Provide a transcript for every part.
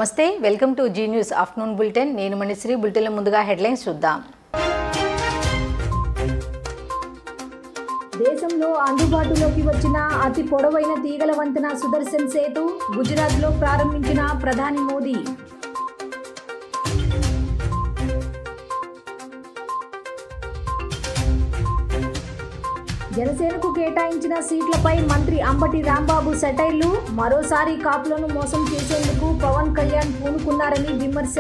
నమస్తే welcome to Zee news afternoon bulletin నేను Manishree bulletin లో ముందుగా హెడ్లైన్స్ చూద్దాం దేశంలో అందుబాటులోకి వచ్చిన అతి పొడవైన తీగల వంతెన సుదర్శన్ సేతు గుజరాత్లో ప్రారంభించిన ప్రధాని మోదీ జనసేనకు కేటాయించిన సీట్లపై మంత్రి అంబటి రాంబాబు సెటైర్లు మరోసారి కాపులను మోసం చేసేందుకు పవన్ కళ్యాణ్ పూనుకున్నారని విమర్శ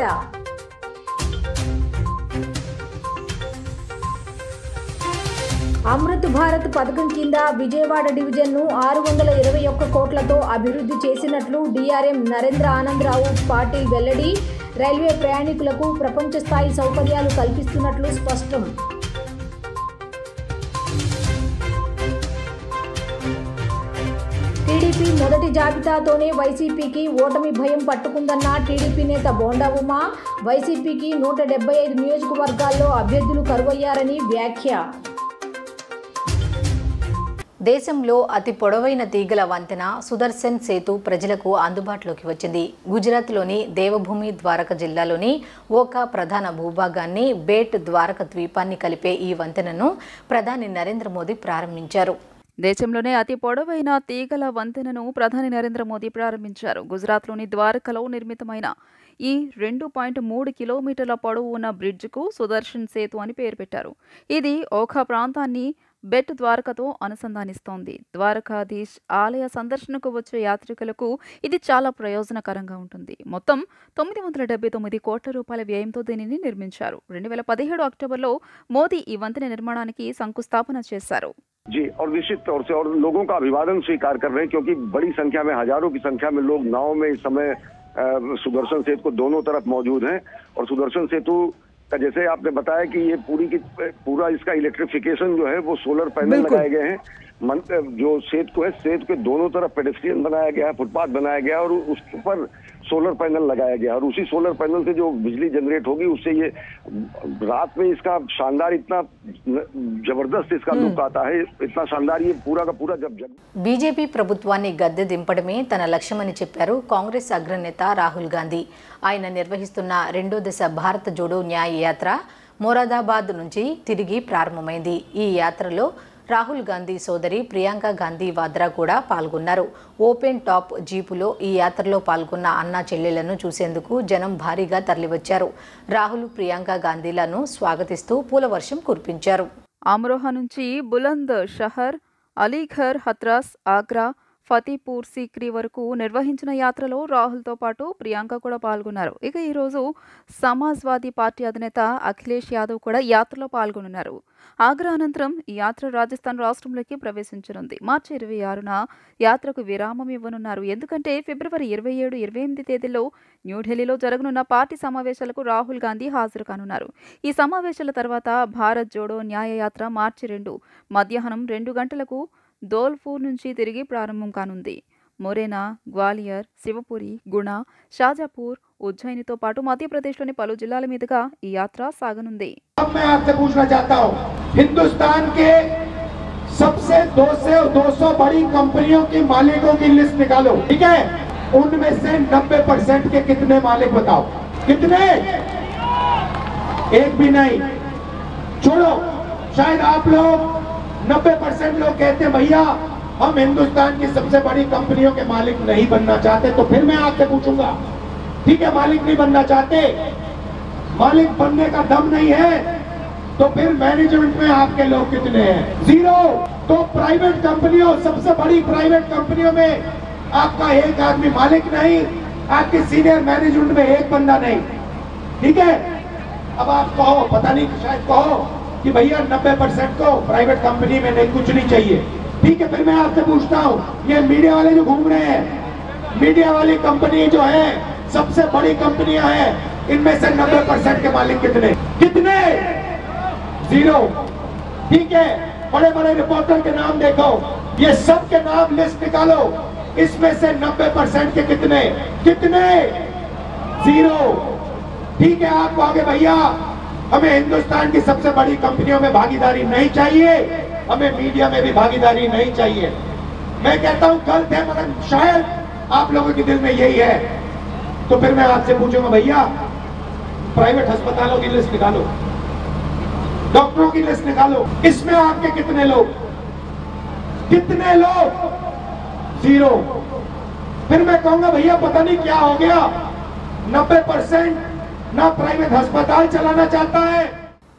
అమృత్ భారత్ పథకం కింద విజయవాడ డివిజన్ను 621 కోట్లతో అభివృద్ధి చేసినట్లు డీఆర్ఎం నరేంద్ర ఆనందరావు పాటిల్ వెల్లడి రైల్వే ప్రయాణికులకు ప్రపంచ స్థాయి సౌకర్యాలు కల్పిస్తున్నట్లు స్పష్టం టీడీపీ మొదటి జాబితాతోనే వైసీపీకి ఓటమి భయం పట్టుకుందన్న టీడీపీ నేత బోండా ఉమా వైసీపీకి 175 నియోజకవర్గాల్లో అభ్యర్థులు కరువయ్యారని వ్యాఖ్య దేశంలో అతి పొడవైన తీగల వంతెన సుదర్శన్ సేతు ప్రజలకు అందుబాటులోకి వచ్చింది. గుజరాత్లోని దేవభూమి ద్వారక జిల్లాలోని ఓకా ప్రధాన భూభాగాన్ని బేట్ ద్వారక ద్వీపాన్ని కలిపే ఈ వంతెనను ప్రధాని నరేంద్ర మోదీ ప్రారంభించారు. దేశంలోనే అతి పొడవైన తీగల వంతెనను ప్రధాని నరేంద్ర మోదీ ప్రారంభించారు. గుజరాత్లోని ద్వారకలో నిర్మితమైన ఈ 2.3 కిలోమీటర్ల పొడవు ఉన్న బ్రిడ్జ్కు సుదర్శన్ సేతు అని పేరు పెట్టారు. ఇది ఓఖా ప్రాంతాన్ని బెట్ ద్వారకతో అనుసంధానిస్తోంది. ద్వారకాధీశ్ ఆలయ సందర్శనకు వచ్చే యాత్రికులకు ఇది చాలా ప్రయోజనకరంగా ఉంటుంది. మొత్తం 979 కోట్ల రూపాయల వ్యయంతో దీనిని నిర్మించారు. 2017 అక్టోబర్లో మోదీ ఈ వంతెన నిర్మాణానికి శంకుస్థాపన చేశారు. जी और निश्चित तौर से और लोगों का अभिवादन स्वीकार कर रहे हैं क्योंकि बड़ी संख्या में हजारों की संख्या में लोग नाव में इस समय सुदर्शन सेतु को दोनों तरफ मौजूद हैं और सुदर्शन सेतु का जैसे आपने बताया कि ये पूरा इसका इलेक्ट्रिफिकेशन जो है वो सोलर पैनल लगाए गए हैं। जो सेतु है सेतु के दोनों तरफ पेडेस्ट्रियन बनाया गया है, फुटपाथ बनाया गया है और उसके ऊपर सोलर पैनल लगाया गया और उसी सोलर पैनल से जो बिजली जनरेट होगी उससे ये रात में इसका शानदार इतना जबरदस्त इसका लुक आता है, इतना शानदार ये पूरा का पूरा जब బీజేపీ ప్రభుత్వాన్ని గద్దె దింపడమే తన లక్ష్యమని చెప్పారు కాంగ్రెస్ అగ్రనేత రాహుల్ గాంధీ. ఆయన నిర్వహిస్తున్న రెండో దశ భారత్ జోడో న్యాయ యాత్ర మొరాదాబాద్ నుంచి తిరిగి ప్రారంభమైంది. ఈ యాత్రలో రాహుల్ గాంధీ సోదరి ప్రియాంక గాంధీ వాద్రా కూడా పాల్గొన్నారు. ఓపెన్ టాప్ జీపులో ఈ యాత్రలో పాల్గొన్న అన్నా చెల్లెలను చూసేందుకు జనం భారీగా తరలివచ్చారు. రాహుల్ ప్రియాంక గాంధీలను స్వాగతిస్తూ పూలవర్షం కురిపించారు. అమ్రోహా నుంచి బులంద్ షహర్, అలీఘర్, హత్రాస్, ఆగ్రా, ఫతేపూర్ సీక్రీ వరకు నిర్వహించిన యాత్రలో రాహుల్తో పాటు ప్రియాంక కూడా పాల్గొన్నారు. ఇక ఈరోజు సమాజ్వాదీ పార్టీ అధినేత అఖిలేష్ యాదవ్ కూడా యాత్రలో పాల్గొనున్నారు. ఆగ్రా అనంతరం ఈ యాత్ర రాజస్థాన్ రాష్ట్రంలోకి ప్రవేశించనుంది. మార్చి 26న యాత్రకు విరామం ఇవ్వనున్నారు. ఎందుకంటే ఫిబ్రవరి 27, 28 తేదీల్లో న్యూఢిల్లీలో జరగనున్న పార్టీ సమావేశాలకు రాహుల్ గాంధీ హాజరు కానున్నారు. ఈ సమావేశాల తర్వాత భారత్ జోడో న్యాయ యాత్ర మార్చి 2 మధ్యాహ్నం 2 గంటలకు ధోల్పూర్ నుంచి తిరిగి ప్రారంభం కానుంది. మొరేనా, గ్వాలియర్, శివపురి, గుణ, షాజాపూర్, ఉజ్జయినితో పాటు మధ్యప్రదేశ్లోని పలు జిల్లాల మీదుగా ఈ యాత్ర సాగనుంది. हिंदुस्तान के सबसे 200 बड़ी कंपनियों की मालिकों की लिस्ट निकालो, ठीक है? उनमें से 90% के कितने मालिक बताओ? कितने? एक भी नहीं। छोड़ो, शायद आप लोग 90% लोग कहते हैं भैया हम हिंदुस्तान की सबसे बड़ी कंपनियों के मालिक नहीं बनना चाहते, तो फिर मैं आपसे पूछूंगा, ठीक है मालिक नहीं बनना चाहते, मालिक बनने का दम नहीं है, तो फिर मैनेजमेंट में आपके लोग कितने हैं? 0। तो प्राइवेट कंपनियों, सबसे बड़ी प्राइवेट कंपनियों में आपका एक आदमी मालिक नहीं, आपके सीनियर मैनेजमेंट में एक बंदा नहीं, ठीक है? अब आप कहो, पता नहीं शायद कहो कि भैया 90% को प्राइवेट कंपनी में नहीं, कुछ नहीं चाहिए, ठीक है? फिर मैं आपसे पूछता हूँ, ये मीडिया वाले जो घूम रहे हैं, मीडिया वाली कंपनी जो है सबसे बड़ी कंपनियां हैं, इनमें से 90% के मालिक कितने? कितने? 0, ठीक है? बड़े बड़े रिपोर्टर के नाम देखो, ये सब के नाम लिस्ट निकालो, इसमें से 90% के कितने? 0, ठीक है? आप कहोगे भैया हमें हिंदुस्तान की सबसे बड़ी कंपनियों में भागीदारी नहीं चाहिए, हमें मीडिया में भी भागीदारी नहीं चाहिए। मैं कहता हूं गलत है, मगर शायद आप लोगों के दिल में यही है। तो फिर मैं आपसे पूछूंगा भैया प्राइवेट अस्पतालों की लिस्ट निकालो, डॉक्टरों की लिस्ट निकालो, इसमें आपके कितने लोग, कितने लोग? जीरो। फिर मैं कहूंगा भैया पता नहीं क्या हो गया, 90% ना प्राइवेट अस्पताल चलाना चाहता है।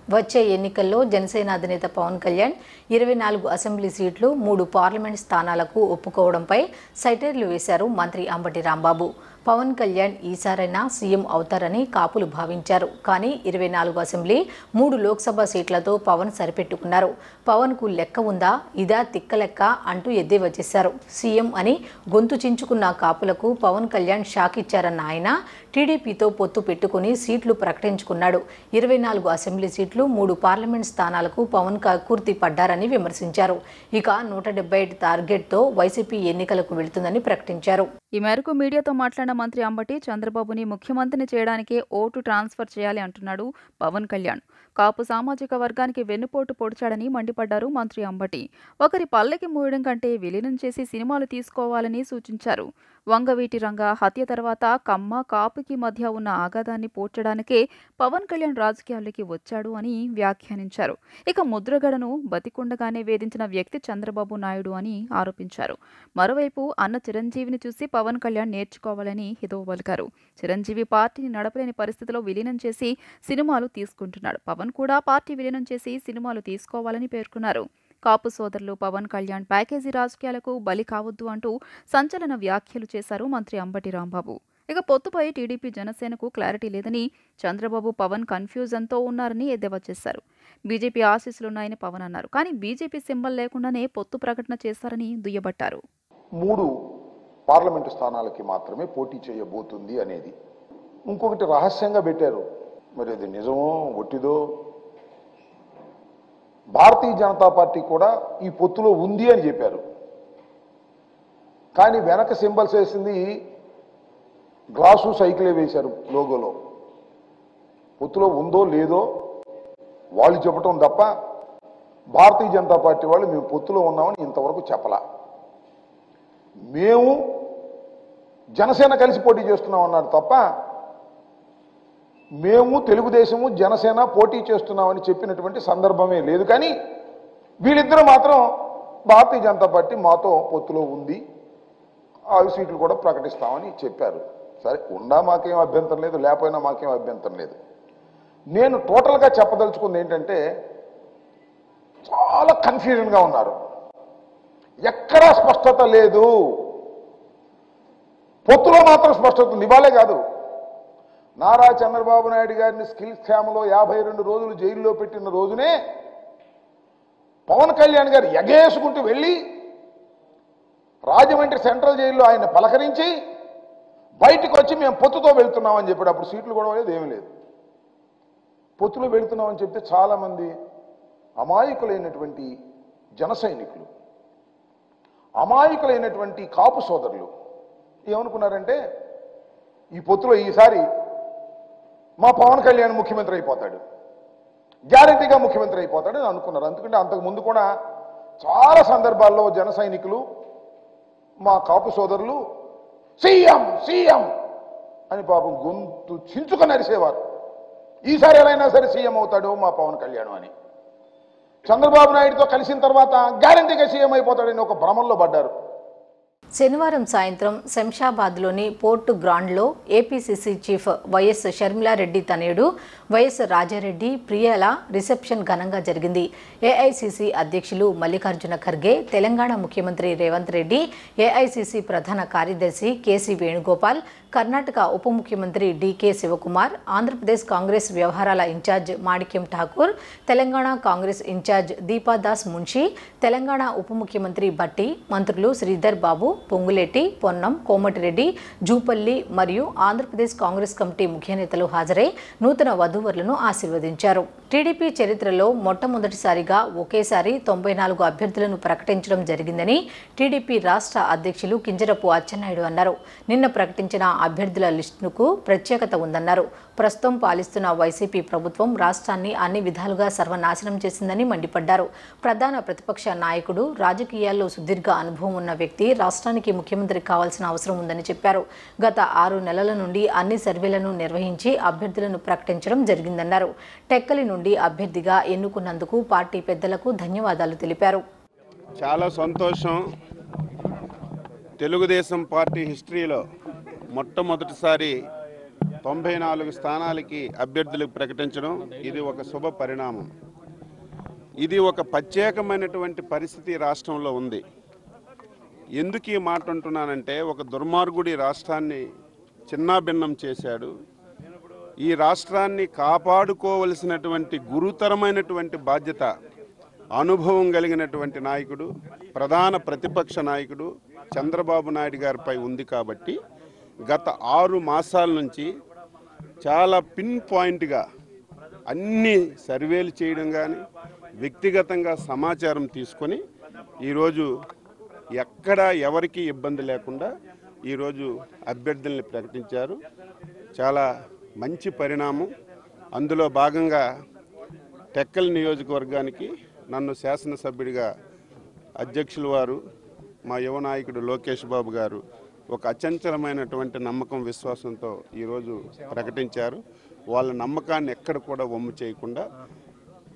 వచ్చే ఎన్నికల్లో జనసేన అధినేత పవన్ కళ్యాణ్ 24 అసెంబ్లీ సీట్లు 3 పార్లమెంట్ స్థానాలకు ఒప్పుకోవడంపై సైటర్లు వేశారు మంత్రి అంబటి రాంబాబు. పవన్ కళ్యాణ్ ఈసారైనా సీఎం అవుతారని కాపులు భావించారు. కానీ 24 అసెంబ్లీ 3 లోక్సభ సీట్లతో పవన్ సరిపెట్టుకున్నారు. పవన్కు లెక్క ఉందా, ఇదా తిక్క లెక్క అంటూ ఎద్దేవా చేశారు. సీఎం అని గొంతు చించుకున్న కాపులకు పవన్ కళ్యాణ్ షాక్ ఇచ్చారన్న ఆయన టీడీపీతో పొత్తు పెట్టుకుని సీట్లు ప్రకటించుకున్నాడు. 24 అసెంబ్లీ సీట్లు 3 పార్లమెంట్ స్థానాలకు పవన్ కక్కుర్తి పడ్డారని విమర్శించారు. ఇక 175 టార్గెట్తో వైసీపీ ఎన్నికలకు వెళుతుందని ప్రకటించారు. ఈ మేరకు మీడియాతో మాట్లాడిన మంత్రి అంబటి చంద్రబాబుని ముఖ్యమంత్రిని చేయడానికే ఓటు ట్రాన్స్ఫర్ చేయాలి అంటున్నాడు పవన్ కళ్యాణ్. కాపు సామాజిక వర్గానికి వెన్నుపోటు పొడిచాడని మండిపడ్డారు మంత్రి అంబటి. ఒకరి పల్లెకి మూయడం కంటే విలీనం చేసి సినిమాలు తీసుకోవాలని సూచించారు. వంగవీటి రంగ హత్య తర్వాత కమ్మ కాపుకి మధ్య ఉన్న ఆఘాతాన్ని పోడ్చడానికే పవన్ కళ్యాణ్ రాజకీయాల్లోకి వచ్చాడు అని వ్యాఖ్యానించారు. ఇక ముద్రగడను బతికుండగానే వేధించిన వ్యక్తి చంద్రబాబు నాయుడు అని ఆరోపించారు. మరోవైపు అన్న చిరంజీవిని చూసి పవన్ కళ్యాణ్ నేర్చుకోవాలని హితవు పలికారు. చిరంజీవి పార్టీని నడపలేని పరిస్థితిలో విలీనం చేసి సినిమాలు తీసుకుంటున్నాడు. పవన్ కూడా పార్టీ విలీనం చేసి సినిమాలు తీసుకోవాలని పేర్కొన్నారు. కాపు సోదరులు పవన్ కళ్యాణ్ ప్యాకేజీ రాజకీయాలకు బలి కావద్దు అంటూ సంచలన వ్యాఖ్యలు చేశారు మంత్రి అంబటి రాంబాబు. ఇక పొత్తుపై టీడీపీ జనసేనకు క్లారిటీ లేదని, చంద్రబాబు పవన్ కన్ఫ్యూజన్తో ఉన్నారని ఎద్దేవా చేశారు. బీజేపీ ఆశీస్సులున్నాయని పవన్ అన్నారు. కానీ బీజేపీ సింబల్ లేకుండానే పొత్తు ప్రకటన చేశారని దుయ్యబట్టారు. 3 పార్లమెంటు స్థానాలకి మాత్రమే పోటీ చేయబోతుంది అనేది ఇంకొకటి రహస్యంగా పెట్టారు. మరి అది నిజమో ఒట్టిదో? భారతీయ జనతా పార్టీ కూడా ఈ పొత్తులో ఉంది అని చెప్పారు. కానీ వెనక సింబల్స్ వేసింది గ్లాసు సైకిలే వేశారు లోగోలో. పొత్తులో ఉందో లేదో వాళ్ళు చెప్పటం తప్ప భారతీయ జనతా పార్టీ వాళ్ళు మేము పొత్తులో ఉన్నామని ఇంతవరకు చెప్పలా. మేము జనసేన కలిసి పోటీ చేస్తున్నాం అన్నారు తప్ప మేము తెలుగుదేశము జనసేన పోటీ చేస్తున్నామని చెప్పినటువంటి సందర్భమే లేదు. కానీ వీళ్ళిద్దరూ మాత్రం భారతీయ జనతా పార్టీ మాతో పొత్తులో ఉంది, 6 సీట్లు కూడా ప్రకటిస్తామని చెప్పారు. సరే, ఉండా మాకేం అభ్యంతరం లేదు, లేకపోయినా మాకేం అభ్యంతరం లేదు. నేను టోటల్గా చెప్పదలుచుకుంది ఏంటంటే చాలా కన్ఫ్యూజన్గా ఉన్నారు. ఎక్కడా స్పష్టత లేదు. పొత్తులో మాత్రం స్పష్టత ఉంది. ఇవాళే కాదు, నారా చంద్రబాబు నాయుడు గారిని స్కిల్ స్కామ్లో 52 రోజులు జైల్లో పెట్టిన రోజునే పవన్ కళ్యాణ్ గారు ఎగేసుకుంటూ వెళ్ళి రాజమండ్రి సెంట్రల్ జైల్లో ఆయన పలకరించి బయటకు వచ్చి మేము పొత్తుతో వెళ్తున్నామని చెప్పాడు. అప్పుడు సీట్లు కూడా లేదు, ఏమీ లేదు. పొత్తులో వెళ్తున్నామని చెప్తే చాలామంది అమాయకులైనటువంటి జన సైనికులు, అమాయకులైనటువంటి కాపు సోదరులు ఏమనుకున్నారంటే ఈ పొత్తులో ఈసారి మా పవన్ కళ్యాణ్ ముఖ్యమంత్రి అయిపోతాడు, గ్యారంటీగా ముఖ్యమంత్రి అయిపోతాడు అని అనుకున్నారు. ఎందుకంటే అంతకు ముందు కూడా చాలా సందర్భాల్లో జన సైనికులు, మా కాపు సోదరులు సీఎం సీఎం అని పాపం గొంతు చించుకొని అరిసేవారు. ఈసారి ఎలా అయినా సరే సీఎం అవుతాడు మా పవన్ కళ్యాణ్ అని. చంద్రబాబు నాయుడుతో కలిసిన తర్వాత గ్యారంటీగా సీఎం అయిపోతాడని ఒక భ్రమంలో పడ్డారు. శనివారం సాయంత్రం శంషాబాద్లోని port గ్రాండ్లో APCC chief YS Sharmila Reddy తనయుడు వైఎస్ రాజారెడ్డి ప్రియాల రిసెప్షన్ ఘనంగా జరిగింది. ఏఐసీసీ అధ్యక్షులు మల్లికార్జున ఖర్గే, తెలంగాణ ముఖ్యమంత్రి రేవంత్ రెడ్డి, ఏఐసీసీ ప్రధాన కార్యదర్శి కేసీ వేణుగోపాల్, కర్ణాటక ఉప ముఖ్యమంత్రి డీకే శివకుమార్, ఆంధ్రప్రదేశ్ కాంగ్రెస్ వ్యవహారాల ఇన్ఛార్జ్ మాణిక్యం ఠాకూర్, తెలంగాణ కాంగ్రెస్ ఇన్ఛార్జ్ దీపాదాస్ మున్షి, తెలంగాణ ఉప ముఖ్యమంత్రి భట్టి, మంత్రులు శ్రీధర్ బాబు, పొంగులేటి, పొన్నం, కోమటిరెడ్డి, జూపల్లి మరియు ఆంధ్రప్రదేశ్ కాంగ్రెస్ కమిటీ ముఖ్య నేతలు హాజరై నూతన వధూవరులను ఆశీర్వదించారు. టీడీపీ చరిత్రలో మొట్టమొదటిసారిగా ఒకేసారి 94 అభ్యర్థులను ప్రకటించడం జరిగిందని టీడీపీ రాష్ట్ర అధ్యక్షులు కింజరపు అచ్చెన్నాయుడు అన్నారు. నిన్న ప్రకటించిన అభ్యర్థుల లిస్టుకు ప్రత్యేకత ఉందన్నారు. ప్రస్తుతం పాలిస్తున్న వైసీపీ ప్రభుత్వం రాష్ట్రాన్ని అన్ని విధాలుగా సర్వనాశనం చేసిందని మండిపడ్డారు. ప్రధాన ప్రతిపక్ష నాయకుడు, రాజకీయాల్లో సుదీర్ఘ అనుభవం ఉన్న వ్యక్తి రాష్ట్రానికి ముఖ్యమంత్రి కావాల్సిన అవసరం ఉందని చెప్పారు. గత 6 నెలల నుండి అన్ని సర్వేలను నిర్వహించి అభ్యర్థులను ప్రకటించడం జరిగిందన్నారు. టెక్కలి నుండి అభ్యర్థిగా ఎన్నుకున్నందుకు పార్టీ పెద్దలకు ధన్యవాదాలు తెలిపారు. చాలా సంతోషం. తెలుగుదేశం పార్టీ హిస్టరీలో మొట్టమొదటిసారి 94 స్థానాలకి అభ్యర్థులకు ప్రకటించడం ఇది ఒక శుభ పరిణామం. ఇది ఒక ప్రత్యేకమైనటువంటి పరిస్థితి రాష్ట్రంలో ఉంది. ఎందుకు ఈ మాట అంటున్నానంటే, ఒక దుర్మార్గుడి రాష్ట్రాన్ని చిన్నాభిన్నం చేశాడు. ఈ రాష్ట్రాన్ని కాపాడుకోవలసినటువంటి గురుతరమైనటువంటి బాధ్యత అనుభవం కలిగినటువంటి నాయకుడు, ప్రధాన ప్రతిపక్ష నాయకుడు చంద్రబాబు నాయుడు గారిపై ఉంది. కాబట్టి గత 6 మాసాల నుంచి చాలా పిన్ పాయింట్గా అన్ని సర్వేలు చేయడం కానీ, వ్యక్తిగతంగా సమాచారం తీసుకొని ఈరోజు ఎక్కడ ఎవరికి ఇబ్బంది లేకుండా ఈరోజు అభ్యర్థుల్ని ప్రకటించారు. చాలా మంచి పరిణామం. అందులో భాగంగా టెక్కల్ నియోజకవర్గానికి నన్ను శాసనసభ్యుడిగా అధ్యక్షుల వారు, మా యువ నాయకుడు లోకేష్ బాబు గారు ఒక అచంచలమైనటువంటి నమ్మకం, విశ్వాసంతో ఈరోజు ప్రకటించారు. వాళ్ళ నమ్మకాన్ని ఎక్కడ కూడా వమ్ము చేయకుండా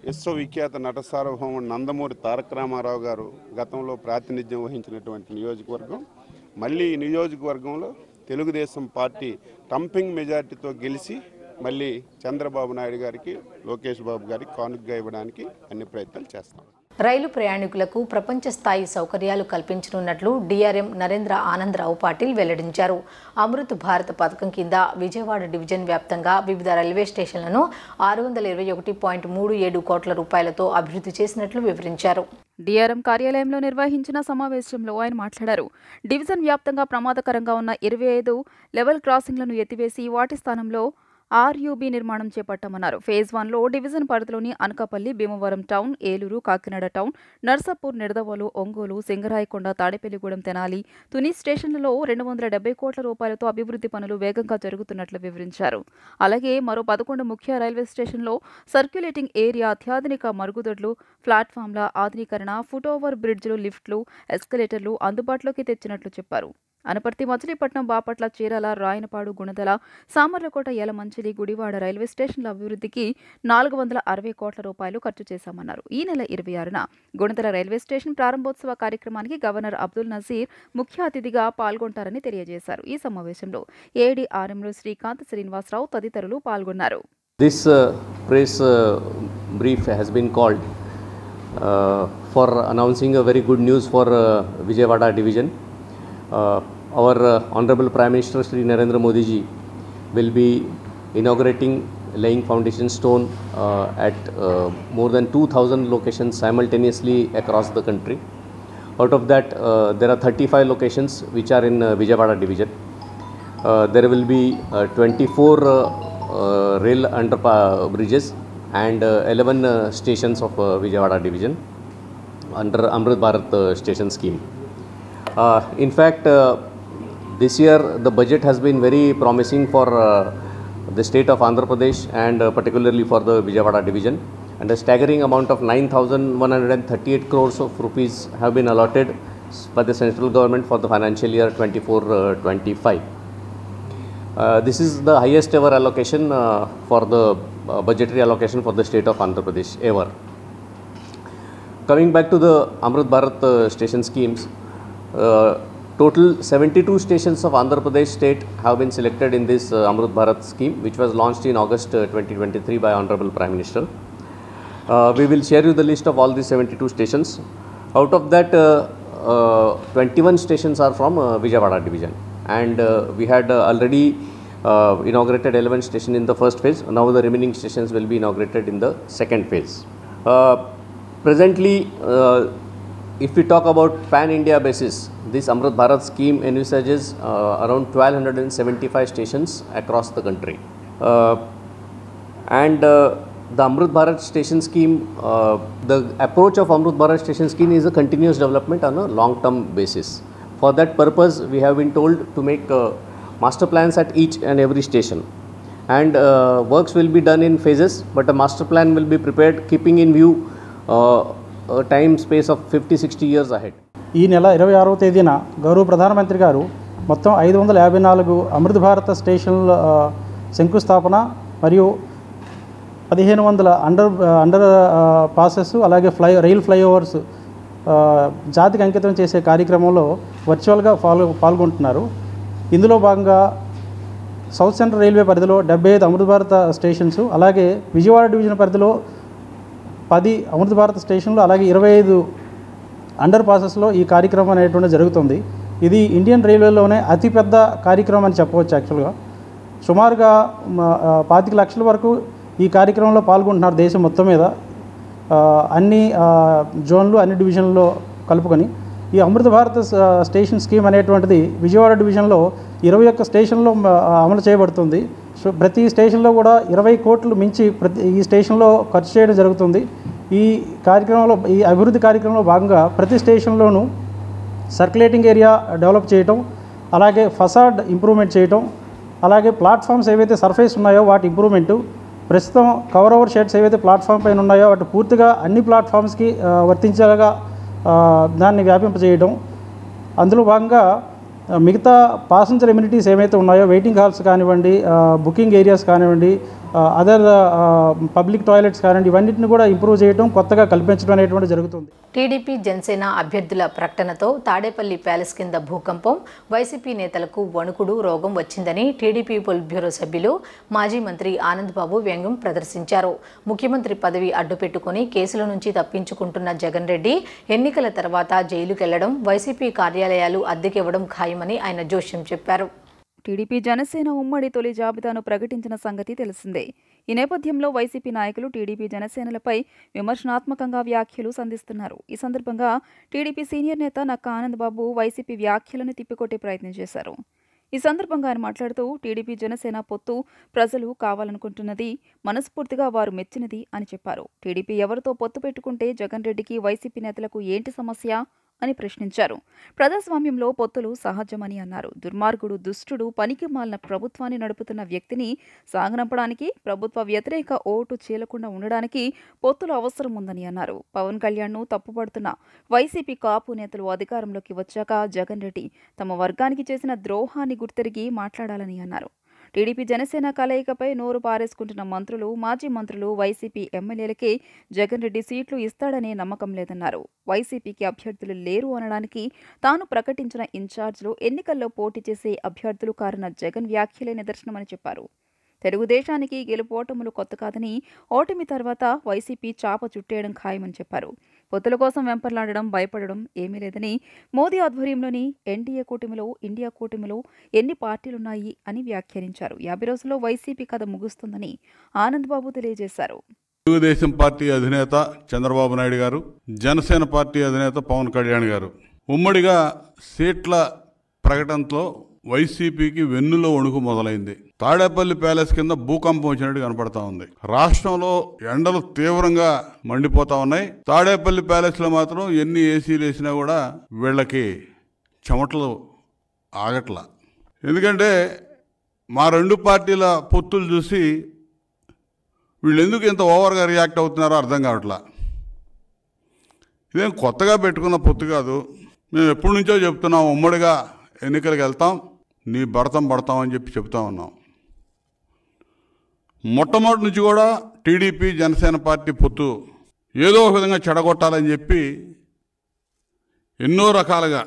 విశ్వవిఖ్యాత నట సార్వభౌముడు నందమూరి తారక రామారావు గారు గతంలో ప్రాతినిధ్యం వహించినటువంటి నియోజకవర్గం, మళ్ళీ ఈ నియోజకవర్గంలో తెలుగుదేశం పార్టీ డంపింగ్ మెజార్టీతో గెలిచి మళ్ళీ చంద్రబాబు నాయుడు గారికి, లోకేష్ బాబు గారికి కానుకగా ఇవ్వడానికి అన్ని ప్రయత్నాలు చేస్తాం. రైలు ప్రయాణికులకు ప్రపంచ స్థాయి సౌకర్యాలు కల్పించనున్నట్లు డీఆర్ఎం నరేంద్ర ఆనందరావు పాటిల్ వెల్లడించారు. అమృత్ భారత్ పథకం కింద విజయవాడ డివిజన్ వ్యాప్తంగా వివిధ రైల్వే స్టేషన్లను 621.37 కోట్ల రూపాయలతో అభివృద్ధి చేసినట్లు వివరించారు. డీఆర్ఎం కార్యాలయంలో నిర్వహించిన సమావేశంలో ఆయన మాట్లాడారు. డివిజన్ వ్యాప్తంగా ప్రమాదకరంగా ఉన్న 25 లెవెల్ క్రాసింగ్లను ఎత్తివేసి వాటి స్థానంలో ఆర్యూబీ నిర్మాణం చేపట్టామన్నారు. ఫేజ్ 1లో డివిజన్ పరిధిలోని అనకాపల్లి, భీమవరం టౌన్, ఏలూరు, కాకినాడ టౌన్, నర్సాపూర్, నిడదవోలు, ఒంగోలు, సింగరాయకొండ, తాడేపల్లిగూడెం, తెనాలి, తుని స్టేషన్లలో 270 కోట్ల రూపాయలతో అభివృద్ధి పనులు వేగంగా జరుగుతున్నట్లు వివరించారు. అలాగే మరో 11 ముఖ్య రైల్వే స్టేషన్లో సర్క్యులేటింగ్ ఏరియా, అత్యాధునిక మరుగుదొడ్లు, ప్లాట్ఫామ్ల ఆధునీకరణ, ఫుట్ ఓవర్ బ్రిడ్జ్లు, లిఫ్ట్లు, ఎస్కలేటర్లు అందుబాటులోకి తెచ్చినట్లు చెప్పారు. అనపర్తి, మచిలీపట్నం, బాపట్ల, చీరాల, రాయనపాడు, గుణదల, సామర్లకోట, యలమంచిలి, గుడివాడ రైల్వే స్టేషన్ల అభివృద్ధికి 460 కోట్ల రూపాయలు ఖర్చు చేశామన్నారు. ఈ నెల 26న గుణదల రైల్వే స్టేషన్ ప్రారంభోత్సవ కార్యక్రమానికి గవర్నర్ అబ్దుల్ నజీర్ ముఖ్య అతిథిగా పాల్గొంటారని తెలియజేశారు. ఈ సమావేశంలో ఏడీఆర్ఎంలు శ్రీకాంత్, శ్రీనివాసరావు తదితరులు పాల్గొన్నారు. This press brief has been called for announcing a very good news for Vijayawada division. Our Honorable Prime Minister Shri Narendra Modi ji will be inaugurating, laying foundation stone at more than 2,000 locations simultaneously across the country. Out of that, there are 35 locations which are in Vijayawada division. There will be 24 rail under bridges and 11 stations of Vijayawada division under Amrit Bharat station scheme. In fact, this year the budget has been very promising for the state of Andhra Pradesh and particularly for the Vijayawada division, and a staggering amount of 9,138 crores of rupees have been allotted by the central government for the financial year 24-25. This is the highest ever allocation for the budgetary allocation for the state of Andhra Pradesh ever. Coming back to the Amrit Bharat station schemes, total 72 stations of Andhra Pradesh state have been selected in this Amrit Bharat scheme, which was launched in August 2023 by Honorable Prime Minister. We will share you the list of all these 72 stations. Out of that, 21 stations are from Vijayawada division, and we had already inaugurated 11 stations in the first phase. Now the remaining stations will be inaugurated in the second phase. Presently, if we talk about pan-India basis, this Amrit Bharat scheme envisages around 1,275 stations across the country. And the Amrut Bharat station scheme, the approach of Amrut Bharat station scheme is a continuous development on a long-term basis. For that purpose, we have been told to make master plans at each and every station, and works will be done in phases, but a master plan will be prepared keeping in view a time space of 50-60 years ahead. ఈ నెల 26వ తేదీన గౌరవ ప్రధానమంత్రి గారు మొత్తం 554 అమృత్ భారత స్టేషన్ల శంకుస్థాపన మరియు 1500 అండర్ పాసెస్ అలాగే రైల్ ఫ్లైఓవర్స్ జాతికి అంకితం చేసే కార్యక్రమంలో వర్చువల్గా పాల్గొంటున్నారు. ఇందులో భాగంగా సౌత్ సెంట్రల్ రైల్వే పరిధిలో 75 అమృత్ భారత స్టేషన్స్, అలాగే విజయవాడ డివిజన్ పరిధిలో 10 అమృత్ భారత స్టేషన్లు, అలాగే 25 అండర్ పాసెస్లో ఈ కార్యక్రమం అనేటువంటి జరుగుతుంది. ఇది ఇండియన్ రైల్వేలోనే అతిపెద్ద కార్యక్రమం అని చెప్పవచ్చు. యాక్చువల్గా సుమారుగా 25 లక్షల వరకు ఈ కార్యక్రమంలో పాల్గొంటున్నారు దేశం మొత్తం మీద, అన్ని జోన్లు అన్ని డివిజన్లో కలుపుకొని. ఈ అమృత భారత స్టేషన్ స్కీమ్ అనేటువంటిది విజయవాడ డివిజన్లో 21 స్టేషన్లో అమలు చేయబడుతుంది. సో ప్రతి స్టేషన్లో కూడా 20 కోట్లు మించి ఈ స్టేషన్లో ఖర్చు చేయడం జరుగుతుంది. ఈ కార్యక్రమంలో, ఈ అభివృద్ధి కార్యక్రమంలో భాగంగా ప్రతి స్టేషన్లోనూ సర్క్యులేటింగ్ ఏరియా డెవలప్ చేయటం, అలాగే ఫసాడ్ ఇంప్రూవ్మెంట్ చేయటం, అలాగే ప్లాట్ఫామ్స్ ఏవైతే సర్ఫేస్ ఉన్నాయో వాటి ఇంప్రూవ్మెంటు, ప్రస్తుతం కవర్ ఓవర్ షెడ్స్ ఏవైతే ప్లాట్ఫామ్ పైన ఉన్నాయో వాటి పూర్తిగా అన్ని ప్లాట్ఫామ్స్కి వర్తించేలాగా దాన్ని వ్యాపింపజేయడం, అందులో భాగంగా మిగతా పాసెంజర్ ఎమ్యూనిటీస్ ఏవైతే ఉన్నాయో వెయిటింగ్ హాల్స్ కానివ్వండి, బుకింగ్ ఏరియాస్ కానివ్వండి, అదర్ పబ్లిక్ టాయిలెట్స్ కానివ్వండి, ఇవన్నిటిని కూడా ఇంప్రూవ్ చేయడం, కొత్తగా కల్పించడం అనేటువంటి జరుగుతుంది. టీడీపీ జనసేన అభ్యర్థుల ప్రకటనతో తాడేపల్లి ప్యాలెస్ కింద భూకంపం, వైసీపీ నేతలకు వణుకుడు రోగం వచ్చిందని టీడీపీ పొలిట్ బ్యూరో సభ్యులు మాజీ మంత్రి ఆనంద్ బాబు వ్యంగ్యం ప్రదర్శించారు. ముఖ్యమంత్రి పదవి అడ్డుపెట్టుకుని కేసుల నుంచి తప్పించుకుంటున్న జగన్ రెడ్డి ఎన్నికల తర్వాత జైలుకెళ్లడం, వైసీపీ కార్యాలయాలు అద్దెకివ్వడం ఖాయమని ఆయన జోష్యం చెప్పారు. టీడీపీ జనసేన ఉమ్మడి తొలి జాబితాను ప్రకటించిన సంగతి తెలిసిందే. ఈ నేపథ్యంలో వైసీపీ నాయకులు టీడీపీ జనసేనలపై విమర్శనాత్మకంగా వ్యాఖ్యలు సంధిస్తున్నారు. ఈ సందర్భంగా టీడీపీ సీనియర్ నేత నక్కా ఆనందబాబు వైసీపీ వ్యాఖ్యలను తిప్పికొట్టే ప్రయత్నం చేశారు. ఈ సందర్భంగా ఆయన మాట్లాడుతూ టీడీపీ జనసేన పొత్తు ప్రజలు కావాలనుకుంటున్నది, మనస్ఫూర్తిగా వారు మెచ్చినది అని చెప్పారు. టీడీపీ ఎవరితో పొత్తు పెట్టుకుంటే జగన్ రెడ్డికి వైసీపీ నేతలకు ఏంటి సమస్య అని ప్రశ్నించారు. ప్రజాస్వామ్యంలో పొత్తులు సహజమని అన్నారు. దుర్మార్గుడు, దుష్టుడు, పనికి మాలిన ప్రభుత్వాన్ని నడుపుతున్న వ్యక్తిని సాగనంపడానికి, ప్రభుత్వ వ్యతిరేక ఓటు చీలకుండా ఉండడానికి పొత్తులు అవసరం ఉందని అన్నారు. పవన్ కళ్యాణ్ను తప్పుపడుతున్న వైసీపీ కాపు నేతలు అధికారంలోకి వచ్చాక జగన్ రెడ్డి తమ వర్గానికి చేసిన ద్రోహాన్ని గుర్తెరిగి మాట్లాడాలని అన్నారు. టీడీపీ జనసేన కలయికపై నోరు పారేసుకుంటున్న మంత్రులు, మాజీ మంత్రులు, వైసీపీ ఎమ్మెల్యేలకే జగన్ రెడ్డి సీట్లు ఇస్తాడనే నమ్మకం లేదన్నారు. వైసీపీకి అభ్యర్థులు లేరు అనడానికి తాను ప్రకటించిన ఇన్ఛార్జ్లు, ఎన్నికల్లో పోటీ చేసే అభ్యర్థులు కారణ జగన్ వ్యాఖ్యలే నిదర్శనమని చెప్పారు. తెలుగుదేశానికి గెలుపోటములు కొత్త కాదని, ఓటమి తర్వాత వైసీపీ చాప చుట్టేయడం ఖాయమని చెప్పారు. పొత్తుల కోసం వెంపర్లాడడం, భయపడడం ఏమీ లేదని, మోదీ ఆధ్వర్యంలోని ఎన్డీఏ కూటమిలో, ఇండియా కూటమిలో ఎన్ని పార్టీలున్నాయి అని వ్యాఖ్యానించారు. 50 రోజుల్లో వైసీపీ కథ ముగుస్తుందని ఆనందబాబు తెలియజేశారు. తెలుగుదేశం పార్టీ అధినేత చంద్రబాబు నాయుడు గారు, జనసేన పార్టీ అధినేత పవన్ కళ్యాణ్ గారు ఉమ్మడిగా సీట్ల ప్రకటనతో వైసీపీకి వెన్నులో వణుకు మొదలైంది. తాడేపల్లి ప్యాలెస్ కింద భూకంపం వచ్చినట్టు కనపడతా ఉంది. రాష్ట్రంలో ఎండలు తీవ్రంగా మండిపోతా ఉన్నాయి. తాడేపల్లి ప్యాలెస్ లో మాత్రం ఎన్ని ఏసీలు వేసినా కూడా వీళ్ళకి చెమటలు ఆగట్లా. ఎందుకంటే మా రెండు పార్టీల పొత్తులు చూసి వీళ్ళు ఎందుకు ఇంత ఓవర్గా రియాక్ట్ అవుతున్నారో అర్థం కావట్లా. ఇదేం కొత్తగా పెట్టుకున్న పొత్తు కాదు. మేము ఎప్పటి నుంచో చెప్తున్నాం, ఉమ్మడిగా ఎన్నికలకు వెళ్తాం, నీ భరతం పడతామని చెప్తా ఉన్నాం. మొట్టమొదటి నుంచి కూడా టీడీపీ జనసేన పార్టీ పొత్తు ఏదో ఒక విధంగా చెడగొట్టాలని చెప్పి ఎన్నో రకాలుగా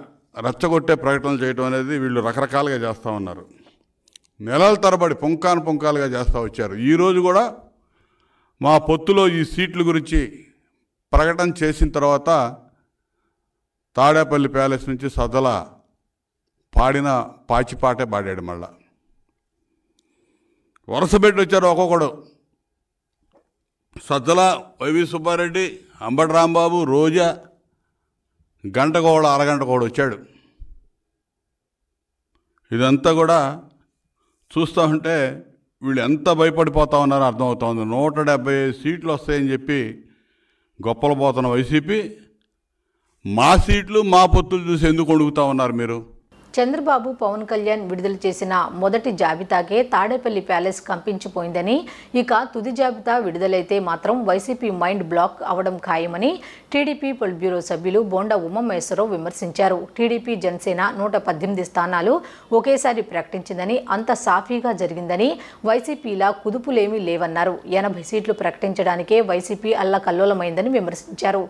రెచ్చగొట్టే ప్రకటనలు చేయడం అనేది వీళ్ళు రకరకాలుగా చేస్తూ ఉన్నారు. నెలల తరబడి పుంకాలుగా చేస్తూ వచ్చారు. ఈరోజు కూడా మా పొత్తులో ఈ సీట్ల గురించి ప్రకటన చేసిన తర్వాత తాడేపల్లి ప్యాలెస్ నుంచి సద్దల పాడిన పాచిపాటే పాడాడు. మళ్ళా వరుస పెట్టి వచ్చారు ఒక్కొక్కడు. సద్దల, వైవి సుబ్బారెడ్డి, అంబటి రాంబాబు, రోజా, గంటకోడు, అరగంటకోడు వచ్చాడు. ఇదంతా కూడా చూస్తూ ఉంటే వీళ్ళు ఎంత భయపడిపోతా ఉన్నారో అర్థమవుతోంది. 175 సీట్లు వస్తాయని చెప్పి గొప్పలు పోతున్న వైసీపీ మా సీట్లు మా పొత్తులు చూసి ఎందుకు అడుగుతా ఉన్నారు మీరు? చంద్రబాబు పవన్ కళ్యాణ్ విడుదల చేసిన మొదటి జాబితాకే తాడేపల్లి ప్యాలెస్ కంపించిపోయిందని, ఇక తుది జాబితా విడుదలైతే మాత్రం వైసీపీ మైండ్ బ్లాక్ అవడం ఖాయమని టీడీపీ పొలిట్ బ్యూరో సభ్యులు బోండా ఉమామహేశ్వరరావు విమర్శించారు. టీడీపీ జనసేన 118 స్థానాలు ఒకేసారి ప్రకటించిందని, అంత సాఫీగా జరిగిందని, వైసీపీలా కుదుపులేమీ లేవన్నారు. 80 సీట్లు ప్రకటించడానికే వైసీపీ అల్లకల్లోలమైందని విమర్శించారు.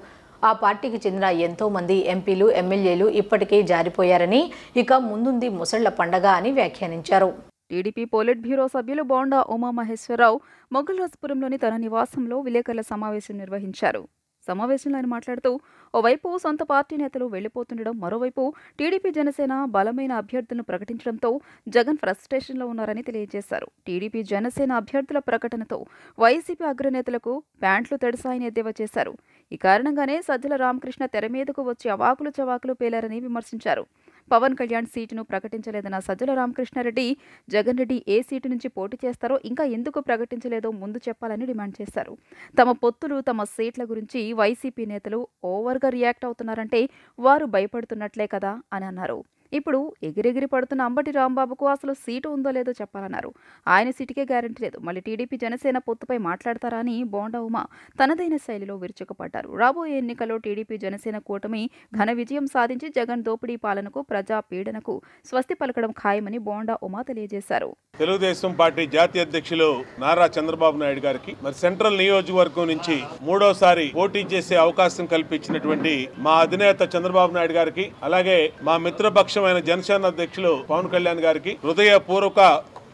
ఆ పార్టీకి చెందిన ఎంతో మంది ఎంపీలు ఎమ్మెల్యేలు ఇప్పటికే జారిపోయారని, ఇక ముందుంది ముసళ్ల పండగ అని వ్యాఖ్యానించారు. టీడీపీ పొలిట్ బ్యూరో సభ్యులు బోండా ఉమామహేశ్వరరావు మొగల్రాజ్పురంలోని తన నివాసంలో విలేకరుల సమావేశం నిర్వహించారు. సమావేశంలో ఆయన మాట్లాడుతూ, ఓవైపు సొంత పార్టీ నేతలు వెళ్లిపోతుండడం, మరోవైపు టీడీపీ జనసేన బలమైన అభ్యర్థులను ప్రకటించడంతో జగన్ ఫ్రస్ట్రేషన్లో ఉన్నారని తెలియజేశారు. టీడీపీ జనసేన అభ్యర్థుల ప్రకటనతో వైసీపీ అగ్రనేతలకు ప్యాంట్లు తడిసాయని ఎద్దేవా చేశారు. ఈ కారణంగానే సజ్జల రామకృష్ణ తెర మీదకు వచ్చి అవాకులు చవాకులు పేలారని విమర్శించారు. పవన్ కళ్యాణ్ సీటును ప్రకటించలేదన్న సజ్జల రామకృష్ణారెడ్డి, జగన్ రెడ్డి ఏ సీటు నుంచి పోటీ చేస్తారో ఇంకా ఎందుకు ప్రకటించలేదో ముందు చెప్పాలని డిమాండ్ చేశారు. తమ పొత్తులు, తమ సీట్ల గురించి వైసీపీ నేతలు ఓవర్గా రియాక్ట్ అవుతున్నారంటే వారు భయపడుతున్నట్లే కదా అని అన్నారు. ఇప్పుడు ఎగిరెగిరి పడుతున్న అంబటి రాంబాబుకు అసలు సీటు ఉందో లేదో చెప్పాలన్నారు. ఆయన సీటుకే గ్యారెంటీ లేదు, మళ్ళీ టీడీపీ జనసేన పొత్తుపై మాట్లాడతారా అని బోండా ఉమా తనదైన శైలిలో విరుచుకుపడ్డారు. రాబోయే ఎన్నికల్లో టీడీపీ జనసేన కూటమి ఘన విజయం సాధించి జగన్ దోపిడీ పాలనకు, ప్రజా పీడనకు స్వస్తి పలకడం ఖాయమని బోండా ఉమా తెలియజేశారు. తెలుగుదేశం పార్టీ జాతీయ అధ్యక్షులు నారా చంద్రబాబు నాయుడు గారికి మరి సెంట్రల్ నియోజకవర్గం నుంచి మూడోసారి పోటీ చేసే అవకాశం కల్పించినటువంటి మా అధినేత చంద్రబాబు నాయుడు గారికి, అలాగే మా మిత్రపక్షమైన జనసేన అధ్యక్షులు పవన్ కళ్యాణ్ గారికి హృదయపూర్వక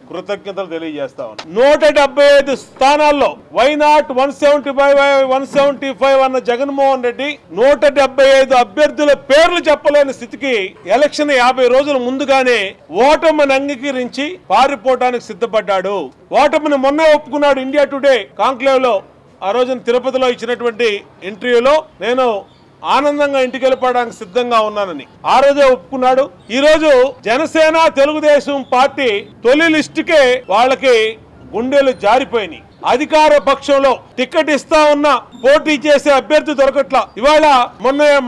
కృతజ్ఞతలు తెలియజేస్తా ఉన్నాం. 175 స్థానాల్లో వైనాట్ 175 అన్న జగన్మోహన్ రెడ్డి 175 అభ్యర్థుల పేర్లు చెప్పలేని స్థితికి ఎలక్షన్ 50 రోజుల ముందుగానే ఓటమిని అంగీకరించి పారిపోవడానికి సిద్ధపడ్డాడు. ఓటమిని మొన్నే ఒప్పుకున్నాడు. ఇండియా టుడే కాంక్లేవ్ లో ఆ రోజున తిరుపతిలో ఇచ్చినటువంటి ఇంటర్వ్యూలో నేను ఆనందంగా ఇంటికి వెళ్ళిపోవడానికి సిద్ధంగా ఉన్నానని ఆ రోజే ఒప్పుకున్నాడు. ఈ రోజు జనసేన తెలుగుదేశం పార్టీ తొలి లిస్టుకే వాళ్ళకి గుండెలు జారిపోయినాయి. అధికార పక్షంలో టికెట్ ఇస్తా ఉన్న పోటీ చేసే అభ్యర్థి దొరకట్లా. ఇవాళ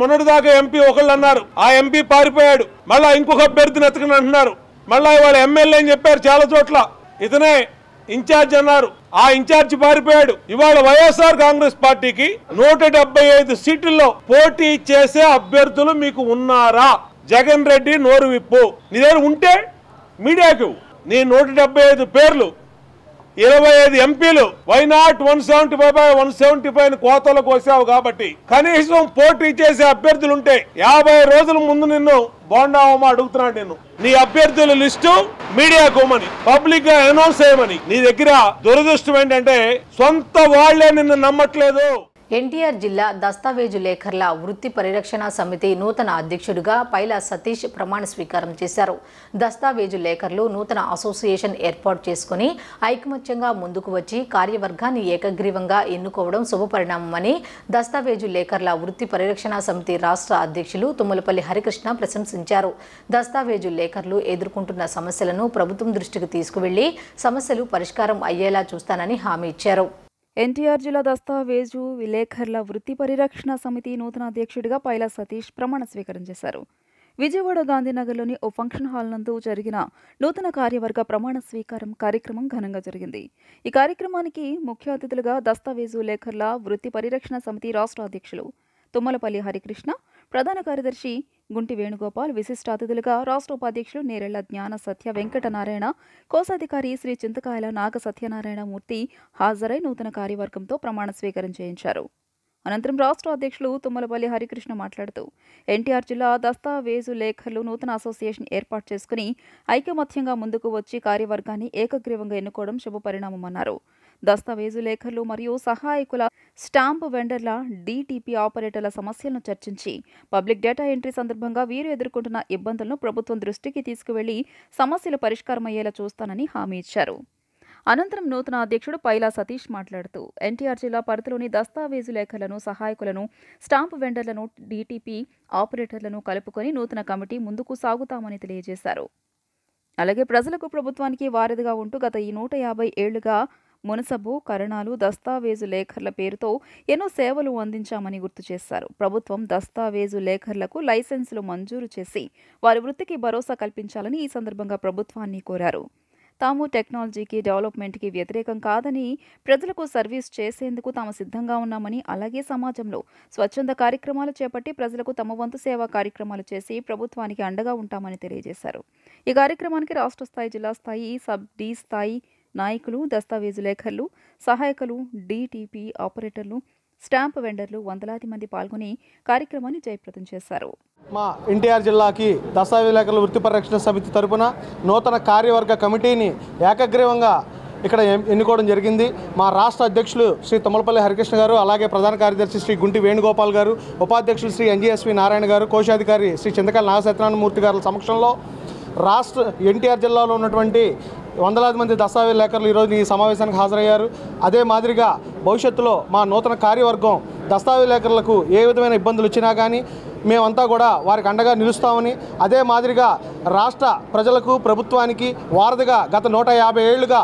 మొన్నటిదాకా ఎంపీ ఒకళ్ళు అన్నారు, ఆ ఎంపీ పారిపోయాడు. మళ్ళా ఇంకొక అభ్యర్థిని ఎతకని అంటున్నారు. మళ్ళా ఇవాళ ఎమ్మెల్యే అని చెప్పారు చాలా చోట్ల, ఇతనే ఇన్ఛార్జ్ అన్నారు, ఆ ఇన్ఛార్జ్ పారిపోయాడు. ఇవాళ వైఎస్ఆర్ కాంగ్రెస్ పార్టీకి 175 సీట్లలో పోటీ చేసే అభ్యర్థులు మీకు ఉన్నారా? జగన్ రెడ్డి నోరు విప్పు, నీ దగ్గర ఉంటే మీడియాకు నీ 175 పేర్లు, 25 ఎంపీలు, వైనాట్ 175 కోతలు కోసావు కాబట్టి కనీసం పోటీ చేసే అభ్యర్థులుంటే 50 రోజుల ముందు నిన్ను బోండా ఉమా అడుగుతున్నాడు, నిన్ను నీ అభ్యర్థుల లిస్టు మీడియాకు ఇవ్వమని, పబ్లిక్ గా అనౌన్స్ చేయమని. నీ దగ్గర దురదృష్టం ఏంటంటే సొంత వాళ్లే నిన్ను నమ్మట్లేదు. ఎన్టీఆర్ జిల్లా దస్తావేజు లేఖర్ల వృత్తి పరిరక్షణ సమితి నూతన అధ్యక్షుడిగా పైలా సతీష్ ప్రమాణ స్వీకారం చేశారు. దస్తావేజు లేఖర్లు నూతన అసోసియేషన్ ఏర్పాటు చేసుకుని ఐకమత్యంగా ముందుకు వచ్చి కార్యవర్గాన్ని ఏకగ్రీవంగా ఎన్నుకోవడం శుభపరిణామమని దస్తావేజు లేఖర్ల వృత్తి పరిరక్షణ సమితి రాష్ట్ర అధ్యక్షులు తుమ్మలపల్లి హరికృష్ణ ప్రశంసించారు. దస్తావేజు లేఖర్లు ఎదుర్కొంటున్న సమస్యలను ప్రభుత్వం దృష్టికి తీసుకువెళ్లి సమస్యలు పరిష్కారం అయ్యేలా చూస్తానని హామీ ఇచ్చారు. ఎన్టీఆర్ జిల్లా దస్తావేజు విలేకరుల వృత్తి పరిరక్షణ సమితి నూతన అధ్యక్షుడిగా పైలా సతీష్ ప్రమాణ స్వీకారం చేశారు. విజయవాడ గాంధీనగర్లోని ఓ ఫంక్షన్ హాల్ నందు జరిగిన నూతన కార్యవర్గ ప్రమాణ స్వీకారం కార్యక్రమం ఘనంగా జరిగింది. ఈ కార్యక్రమానికి ముఖ్య అతిథులుగా దస్తావేజు లేఖర్ల వృత్తి పరిరక్షణ సమితి రాష్ట్ర అధ్యక్షులు తుమ్మలపల్లి హరికృష్ణ, ప్రధాన కార్యదర్శి గుంటి వేణుగోపాల్, విశిష్ట అతిథులుగా రాష్ట్ర ఉపాధ్యక్షులు నేరెళ్ల జ్ఞాన సత్య వెంకటనారాయణ, కోశాధికారి శ్రీ చింతకాయల నాగ సత్యనారాయణ మూర్తి హాజరై నూతన కార్యవర్గంతో ప్రమాణ స్వీకారం చేయించారు. అనంతరం రాష్ట్ర అధ్యక్షులు తుమ్మలపల్లి హరికృష్ణ మాట్లాడుతూ ఎన్టీఆర్ జిల్లా దస్తావేజు లేఖర్లు నూతన అసోసియేషన్ ఏర్పాటు చేసుకుని ఐకమత్యంగా ముందుకు వచ్చి కార్యవర్గాన్ని ఏకగ్రీవంగా ఎన్నుకోవడం శుభపరిణామమన్నారు. దస్తావేజు లేఖర్లు మరియు సహాయకుల, స్టాంపు వెండర్ల, డీటీపీ ఆపరేటర్ల సమస్యలను చర్చించి పబ్లిక్ డేటా ఎంట్రీ సందర్భంగా వీరు ఎదుర్కొంటున్న ఇబ్బందులను ప్రభుత్వం దృష్టికి తీసుకువెళ్లి సమస్యలు పరిష్కారమయ్యేలా చూస్తానని హామీ ఇచ్చారు. అనంతరం నూతన అధ్యక్షుడు పైలా సతీష్ మాట్లాడుతూ ఎన్టీఆర్ జిల్లా పరిధిలోని దస్తావేజు లేఖలను, సహాయకులను, స్టాంపు వెండర్లను, డీటీపీ ఆపరేటర్లను కలుపుకొని నూతన కమిటీ ముందుకు సాగుతామని తెలియజేశారు. అలాగే ప్రజలకు ప్రభుత్వానికి వారధిగా ఉంటూ గత ఈ 150 ఏళ్లుగా మునసబు, కరణాలు, దస్తావేజు లేఖర్ల పేరుతో ఎన్నో సేవలు అందించామని గుర్తు చేశారు. ప్రభుత్వం దస్తావేజు లేఖర్లకు లైసెన్సులు మంజూరు చేసి వారి వృత్తికి భరోసా కల్పించాలని ఈ సందర్భంగా ప్రభుత్వాన్ని కోరారు. తాము టెక్నాలజీకి, డెవలప్మెంట్కి వ్యతిరేకం కాదని, ప్రజలకు సర్వీస్ చేసేందుకు తాము సిద్ధంగా ఉన్నామని, అలాగే సమాజంలో స్వచ్ఛంద కార్యక్రమాలు చేపట్టి ప్రజలకు తమ వంతు సేవా కార్యక్రమాలు చేసి ప్రభుత్వానికి అండగా ఉంటామని తెలియజేశారు. ఈ కార్యక్రమానికి రాష్ట్ర స్థాయి, జిల్లా స్థాయి, సబ్ డి స్థాయి నాయకులు, దస్తావేజు లేఖర్లు, సహాయకులు, డిటిపి ఆపరేటర్లు, స్టాంప్ వెండర్లు వందలాది మంది పాల్గొని కార్యక్రమాన్ని జయప్రదం చేశారు. మా ఎన్టీఆర్ జిల్లాకి దస్తావేజు లేఖర్ల వృత్తి పరిరక్షణ సమితి తరపున నూతన కార్యవర్గ కమిటీని ఏకగ్రీవంగా ఇక్కడ ఎన్నుకోవడం జరిగింది. మా రాష్ట్ర అధ్యక్షులు శ్రీ తుమ్మలపల్లి హరికృష్ణ గారు, అలాగే ప్రధాన కార్యదర్శి శ్రీ గుంటి వేణుగోపాల్ గారు, ఉపాధ్యక్షులు శ్రీ ఎన్జీఎస్వి నారాయణ గారు, కోశాధికారి శ్రీ చింతకాయల నాగసత్యనారాయణమూర్తి గారి సమక్షంలో రాష్ట్ర ఎన్టీఆర్ జిల్లాలో ఉన్నటువంటి వందలాది మంది దస్తావేజు లేఖర్లు ఈరోజు ఈ సమావేశానికి హాజరయ్యారు. అదే మాదిరిగా భవిష్యత్తులో మా నూతన కార్యవర్గం దస్తావేజు లేఖర్లకు ఏ విధమైన ఇబ్బందులు వచ్చినా కానీ మేమంతా కూడా వారికి అండగా నిలుస్తామని, అదే మాదిరిగా రాష్ట్ర ప్రజలకు, ప్రభుత్వానికి వారధిగా గత 150 ఏళ్లుగా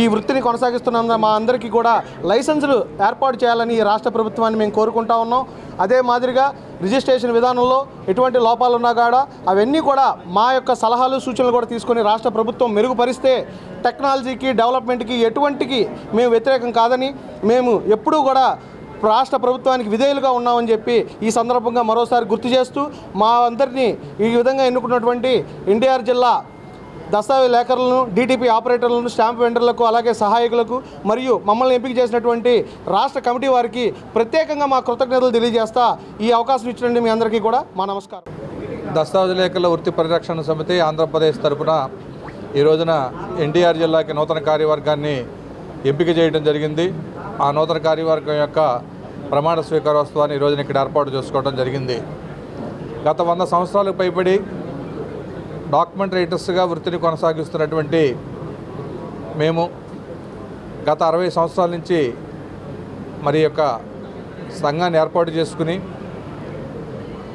ఈ వృత్తిని కొనసాగిస్తున్న మా అందరికీ కూడా లైసెన్సులు ఏర్పాటు చేయాలని ఈ రాష్ట్ర ప్రభుత్వాన్ని మేము కోరుకుంటా ఉన్నాం. అదే మాదిరిగా రిజిస్ట్రేషన్ విధానంలో ఎటువంటి లోపాలు ఉన్నా కూడా అవన్నీ కూడా మా యొక్క సలహాలు, సూచనలు కూడా తీసుకొని రాష్ట్ర ప్రభుత్వం మెరుగుపరిస్తే టెక్నాలజీకి, డెవలప్మెంట్కి ఎటువంటికి మేము వ్యతిరేకం కాదని, మేము ఎప్పుడూ కూడా రాష్ట్ర ప్రభుత్వానికి విధేయులుగా ఉన్నామని చెప్పి ఈ సందర్భంగా మరోసారి గుర్తు చేస్తూ, మా అందరినీ ఈ విధంగా ఎన్నుకున్నటువంటి ఎన్టీఆర్ జిల్లా దస్తావేజు లేఖర్లను, డిటిపి ఆపరేటర్లను, స్టాంప్ వెండర్లకు, అలాగే సహాయకులకు మరియు మమ్మల్ని ఎంపిక చేసినటువంటి రాష్ట్ర కమిటీ వారికి ప్రత్యేకంగా మా కృతజ్ఞతలు తెలియజేస్తా ఈ అవకాశం ఇచ్చినందుకు మీ అందరికీ కూడా మా నమస్కారం. దస్తావేజు లేఖర్ల వృత్తి పరిరక్షణ సమితి ఆంధ్రప్రదేశ్ తరఫున ఈ రోజున ఎన్టీఆర్ జిల్లాకి నూతన కార్యవర్గాన్ని ఎంపిక చేయడం జరిగింది. ఆ నూతన కార్యవర్గం యొక్క ప్రమాణ స్వీకారోత్సవాన్ని ఈ రోజున ఇక్కడ ఏర్పాటు చేసుకోవడం జరిగింది. గత 100 సంవత్సరాలకు పైబడి డాక్యుమెంట్ రైటర్స్గా వృత్తిని కొనసాగిస్తున్నటువంటి మేము గత 60 సంవత్సరాల నుంచి మరి యొక్క సంఘాన్ని ఏర్పాటు చేసుకుని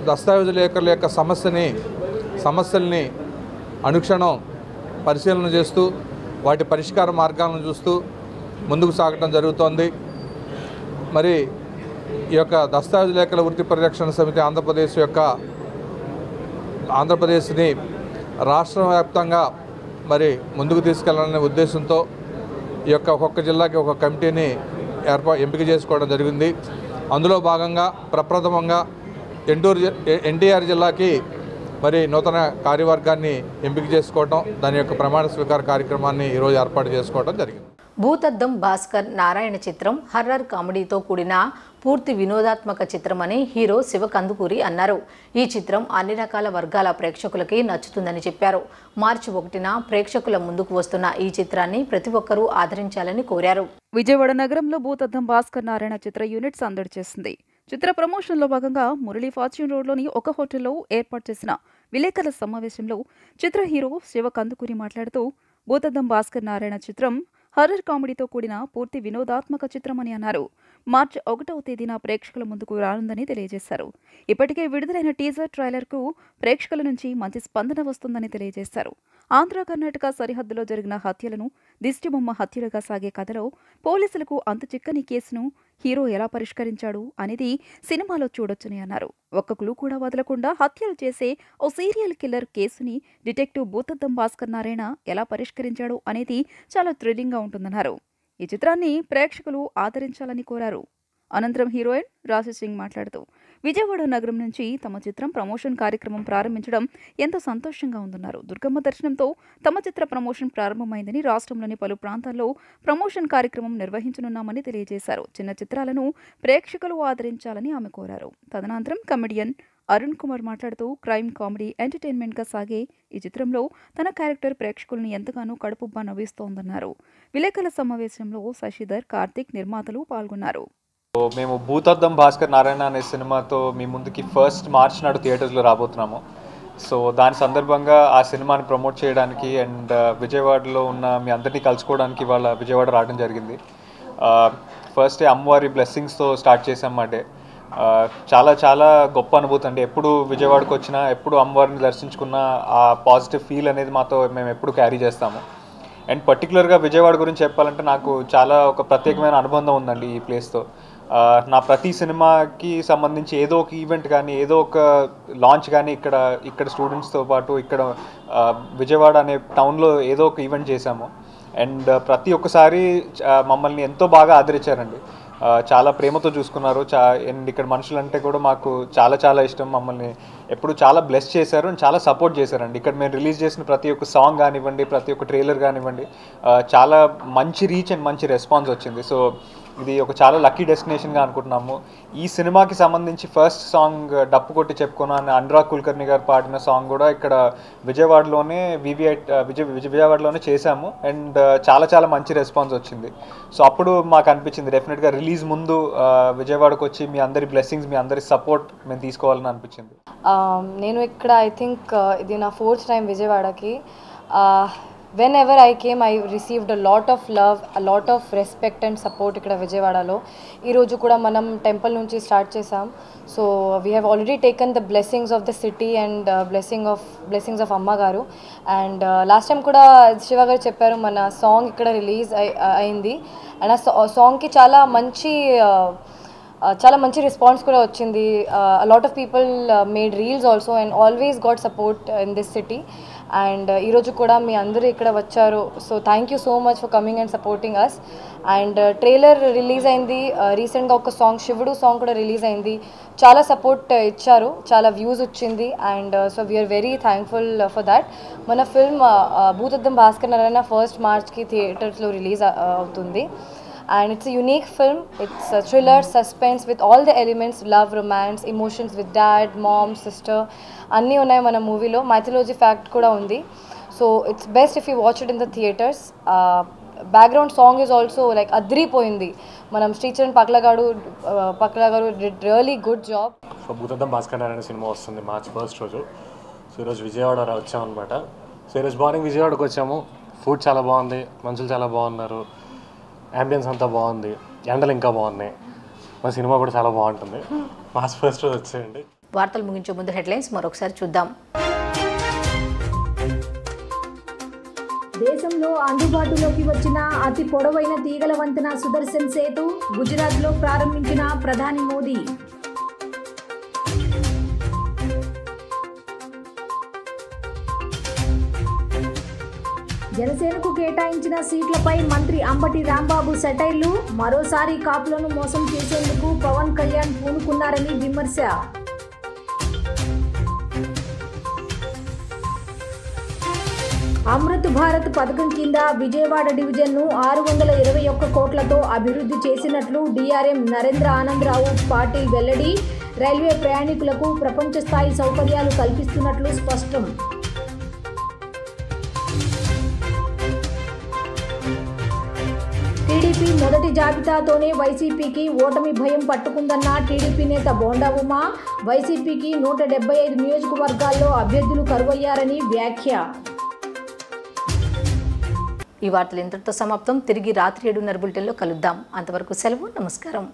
దస్తావేజు లేఖర్ల యొక్క సమస్యల్ని అనుక్షణం పరిశీలన చేస్తూ వాటి పరిష్కార మార్గాలను చూస్తూ ముందుకు సాగడం జరుగుతోంది. మరి ఈ యొక్క దస్తావేజు లేఖల వృత్తి పరిరక్షణ సమితి ఆంధ్రప్రదేశ్ని రాష్ట్ర వ్యాప్తంగా మరి ముందుకు తీసుకెళ్లాలనే ఉద్దేశంతో ఈ యొక్క ఒక్కొక్క జిల్లాకి ఒక కమిటీని ఎంపిక చేసుకోవడం జరిగింది. అందులో భాగంగా ప్రప్రథమంగా ఎన్టీఆర్ జిల్లాకి మరి నూతన కార్యవర్గాన్ని ఎంపిక చేసుకోవడం, దాని యొక్క ప్రమాణ స్వీకార కార్యక్రమాన్ని ఈరోజు ఏర్పాటు చేసుకోవడం జరిగింది. భూతద్దం భాస్కర్ నారాయణ చిత్రం హర్రర్ కామెడీతో కూడిన పూర్తి వినోదాత్మక చిత్రమని హీరో శివకందుకూరి అన్నారు. ఈ చిత్రం అన్ని రకాల వర్గాల ప్రేక్షకులకి నచ్చుతుందని చెప్పారు. మార్చి 1న ప్రేక్షకుల ముందుకు వస్తున్న ఈ చిత్రాన్ని ప్రతి ఒక్కరూ ఆదరించాలని కోరారు. విజయవాడ నగరంలో భూతద్దం భాస్కర్ నారాయణ చిత్ర యూనిట్ సందడి చేసింది. చిత్ర ప్రమోషన్లో భాగంగా మురళీ ఫార్చ్యూన్ రోడ్లోని ఒక హోటల్లో ఏర్పాటు చేసిన విలేకరుల సమావేశంలో చిత్ర హీరో శివకందుకూరి మాట్లాడుతూ, భూతద్దం భాస్కర్ నారాయణ చిత్రం హర్రర్ కామెడీతో కూడిన పూర్తి వినోదాత్మక చిత్రమని అన్నారు. మార్చి 1వ తేదీన ప్రేక్షకుల ముందుకు రానుందని తెలియజేశారు. ఇప్పటికే విడుదలైన టీజర్ ట్రైలర్కు ప్రేక్షకుల నుంచి మంచి స్పందన వస్తుందని తెలియజేశారు. ఆంధ్ర కర్ణాటక సరిహద్దులో జరిగిన హత్యలను దిష్టిబొమ్మ హత్యలుగా సాగే కథలో పోలీసులకు అంతు చిక్కని కేసును హీరో ఎలా పరిష్కరించాడు అనేది సినిమాలో చూడొచ్చని అన్నారు. ఒక్క క్లూ కూడా వదలకుండా హత్యలు చేసే ఓ సీరియల్ కిల్లర్ కేసుని డిటెక్టివ్ భూతద్దం భాస్కర్ నారాయణ ఎలా పరిష్కరించాడు అనేది చాలా థ్రిల్లింగ్గా ఉంటుందన్నారు. ఈ చిత్రాన్ని ప్రేక్షకులు ఆదరించాలని కోరారు. అనంతరం హీరోయిన్ రాశి సింగ్ మాట్లాడుతూ, విజయవాడ నగరం నుంచి తమ చిత్రం ప్రమోషన్ కార్యక్రమం ప్రారంభించడం ఎంతో సంతోషంగా ఉందన్నారు. దుర్గమ్మ దర్శనంతో తమ చిత్ర ప్రమోషన్ ప్రారంభమైందని, రాష్ట్రంలోని పలు ప్రాంతాల్లో ప్రమోషన్ కార్యక్రమం నిర్వహించనున్నామని తెలియజేశారు. చిన్న చిత్రాలను ప్రేక్షకులు ఆదరించాలని ఆమె కోరారు. తదనంతరం కమెడియన్ అరుణ్ కుమార్ మాట్లాడుతూ, క్రైమ్ కామెడీ ఎంటర్టైన్మెంట్గా సాగే ఈ చిత్రంలో తన క్యారెక్టర్ ప్రేక్షకులను ఎంతగానో కడుపుబ్బా నవ్విస్తోందన్నారు. విలేకరుల సమావేశంలో శశిధర్, కార్తిక్, నిర్మాతలు పాల్గొన్నారు. మేము భూతద్దం భాస్కర్ నారాయణ అనే సినిమాతో మీ ముందుకి 1 మార్చి నాడు థియేటర్స్లో రాబోతున్నాము. సో దాని సందర్భంగా ఆ సినిమాని ప్రమోట్ చేయడానికి అండ్ విజయవాడలో ఉన్న మీ అందరినీ కలుసుకోవడానికి వాళ్ళ విజయవాడ రావడం జరిగింది. ఫస్ట్ డే అమ్మవారి బ్లెస్సింగ్స్తో స్టార్ట్ చేసాం మా డే. చాలా చాలా గొప్ప అనుభూతి అండి. ఎప్పుడు విజయవాడకు వచ్చినా, ఎప్పుడు అమ్మవారిని దర్శించుకున్న ఆ పాజిటివ్ ఫీల్ అనేది మాతో మేము ఎప్పుడు క్యారీ చేస్తాము. అండ్ పర్టికులర్గా విజయవాడ గురించి చెప్పాలంటే నాకు చాలా ఒక ప్రత్యేకమైన అనుబంధం ఉందండి ఈ ప్లేస్తో. నా ప్రతి సినిమాకి సంబంధించి ఏదో ఒక ఈవెంట్ కానీ, ఏదో ఒక లాంచ్ కానీ ఇక్కడ స్టూడెంట్స్తో పాటు ఇక్కడ విజయవాడ అనే టౌన్లో ఏదో ఒక ఈవెంట్ చేశాము. అండ్ ప్రతి ఒక్కసారి మమ్మల్ని ఎంతో బాగా ఆదరించారండి. చాలా ప్రేమతో చూసుకున్నారు. అండ్ ఇక్కడ మనుషులంటే కూడా మాకు చాలా చాలా ఇష్టం. మమ్మల్ని ఎప్పుడు చాలా బ్లెస్ చేశారు అండ్ చాలా సపోర్ట్ చేశారండి. ఇక్కడ మేము రిలీజ్ చేసిన ప్రతి ఒక్క సాంగ్ కానివ్వండి, ప్రతి ఒక్క ట్రైలర్ కానివ్వండి, చాలా మంచి రీచ్ అండ్ మంచి రెస్పాన్స్ వచ్చింది. సో ఇది ఒక చాలా లక్కీ డెస్టినేషన్గా అనుకుంటున్నాము. ఈ సినిమాకి సంబంధించి ఫస్ట్ సాంగ్ డప్పు కొట్టి చెప్పుకున్నాను అనురాగ్ కుల్కర్ణి గారు పాడిన సాంగ్ కూడా ఇక్కడ విజయవాడలోనే విజయవాడలోనే చేశాము. అండ్ చాలా చాలా మంచి రెస్పాన్స్ వచ్చింది. సో అప్పుడు మాకు అనిపించింది డెఫినెట్గా రిలీజ్ ముందు విజయవాడకు వచ్చి మీ అందరి బ్లెస్సింగ్స్, మీ అందరి సపోర్ట్ మేము తీసుకోవాలని అనిపించింది. నేను ఇక్కడ ఐ థింక్ ఇది నా 4th టైం విజయవాడకి. whenever I came, I received a lot of love, a lot of respect and support ikkada Vijayawada. Ee roju kuda manam temple nunchi start chesam. So we have already taken the blessings of the city and blessings of Amma garu. And last time kuda Shiva garu chepparu mana song ikkada release ayindi and a song ki చాలా మంచి response కూడా వచ్చింది. A lot of people made reels also and always got support in this city. And ఈరోజు కూడా మీ అందరూ ఇక్కడ వచ్చారు. So thank you so much for coming and supporting us. And trailer release అయింది రీసెంట్గా, ఒక సాంగ్ శివుడు సాంగ్ కూడా రిలీజ్ అయింది. చాలా సపోర్ట్ ఇచ్చారు, చాలా వ్యూస్ వచ్చింది. And so we are very thankful for that. మన ఫిల్మ్ భూతద్దం భాస్కర్ నారాయణ 1st మార్చ్కి థియేటర్స్లో రిలీజ్ అవుతుంది. And it's a unique film. It's a thriller, suspense with all the elements, love, romance, emotions with dad, mom, sister. Anni unnai mana movie lo. Mythology fact kuda undi. So it's best if you watch it in the theaters. Background song is also like adri poindi. Manam Sricharan Paklagaru did really good job. So Bhutaddam Bhaskar Narayana cinema vastundi March 1st roju. So ee roju Vijayawada vacham anamata. So ee roju morning Vijayawadaku vachamu. Food chala baagundi, manchulu chala baagunnaru. Ambience అంతా బాగుంది, ఎండలు ఇంకా బాగున్నాయి, మా cinema కూడా చాలా బాగుంటుంది. March 1st రోజు వచ్చేయండి. వార్తలు ముగించే ముందు హెడ్లైన్స్ మరొకసారి చూద్దాం. దేశంలో అందుబాటులోకి వచ్చిన అతి పొడవైన తీగల వంతెన సుదర్శన్ సేతు గుజరాత్లో ప్రారంభించిన ప్రధాని మోదీ. జనసేనకు కేటాయించిన సీట్లపై మంత్రి అంబటి రాంబాబు సెటైర్లు. మరోసారి కాపులను మోసం చేసేందుకు పవన్ కళ్యాణ్ పూనుకున్నారని విమర్శ. అమృత్ భారత్ పథకం కింద విజయవాడ డివిజన్ను 621 కోట్లతో అభివృద్ధి చేసినట్లు డిఆర్ఎం నరేంద్ర ఆనందరావు పాటిల్ వెల్లడి. రైల్వే ప్రయాణికులకు ప్రపంచ స్థాయి సౌకర్యాలు కల్పిస్తున్నట్లు స్పష్టం. టీడీపీ మొదటి జాబితాతోనే వైసీపీకి ఓటమి భయం పట్టుకుందన్న టీడీపీ నేత బోండా ఉమా. వైసీపీకి 175 నియోజకవర్గాల్లో అభ్యర్థులు కరువయ్యారని వ్యాఖ్య. ఈ వార్తలు ఇంతటితో సమాప్తం. తిరిగి రాత్రి 7:30 బులెటిన్లో కలుద్దాం. అంతవరకు సెలవు. నమస్కారం.